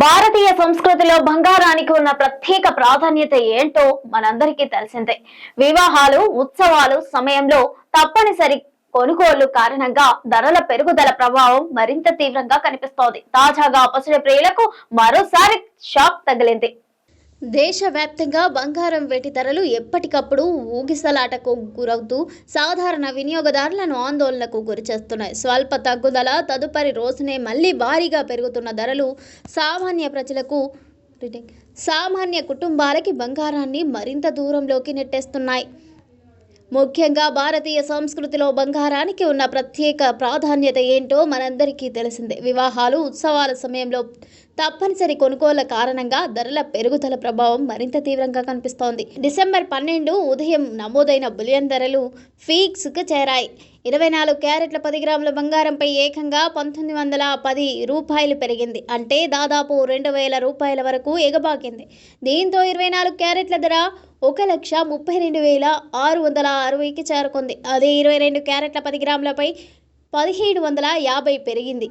భారతీయ సంస్కృతిలో బంగారానికి ఉన్న ప్రత్యేక ప్రాధాన్యత ఏంటో మనందరికీ తెలిసిందే. వివాహాలు, ఉత్సవాలు సమయంలో తప్పనిసరి కొనుగోళ్లు కారణంగా ధరల పెరుగుదల ప్రభావం మరింత తీవ్రంగా కనిపిస్తోంది. తాజాగా పసిడి ప్రియులకు మరోసారి షాక్ తగిలింది. దేశవ్యాప్తంగా బంగారం వెండి ధరలు ఎప్పటికప్పుడు ఊగిసలాటకు గురవుతూ సాధారణ వినియోగదారులను ఆందోళనకు గురిచేస్తున్నాయి. స్వల్ప తగ్గుదల తదుపరి రోజునే మళ్లీ భారీగా పెరుగుతున్న ధరలు సామాన్య కుటుంబాలకి బంగారాన్ని మరింత దూరంలోకి నెట్టేస్తున్నాయి. ముఖ్యంగా భారతీయ సంస్కృతిలో బంగారానికి ఉన్న ప్రత్యేక ప్రాధాన్యత ఏంటో మనందరికీ తెలిసిందే. వివాహాలు, ఉత్సవాల సమయంలో తప్పనిసరి కొనుగోళ్ల కారణంగా ధరల పెరుగుదల ప్రభావం మరింత తీవ్రంగా కనిపిస్తోంది. డిసెంబర్ 12 ఉదయం నమోదైన బులియన్ ధరలు పీక్స్కు చేరాయి. 24 క్యారెట్ల 10 గ్రాముల బంగారంపై ఏకంగా 1910 రూపాయలు పెరిగింది. అంటే దాదాపు 2000 రూపాయల వరకు ఎగబాకింది. దీంతో 24 క్యారెట్ల ధర 1,32,660కి చేరుకుంది. అదే 22 క్యారెట్ల 10 గ్రాములపై 1750 పెరిగింది.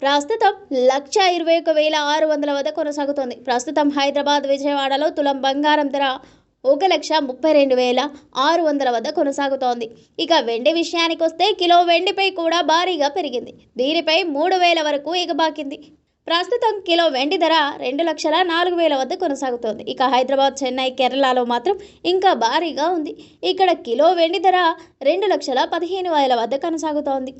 ప్రస్తుతం 1,21,600 వద్ద కొనసాగుతోంది. ప్రస్తుతం హైదరాబాద్, విజయవాడలో తులం బంగారం ధర 1,32,600 వద్ద కొనసాగుతోంది. ఇక వెండి విషయానికి వస్తే కిలో వెండిపై కూడా భారీగా పెరిగింది. దీనిపై 3,000 వరకు ఎగబాకింది. ప్రస్తుతం కిలో వెండి ధర 2,04,000 వద్ద కొనసాగుతోంది. ఇక హైదరాబాద్, చెన్నై, కేరళలో మాత్రం ఇంకా భారీగా ఉంది. ఇక్కడ కిలో వెండి ధర 2,15,000 వద్ద కొనసాగుతోంది.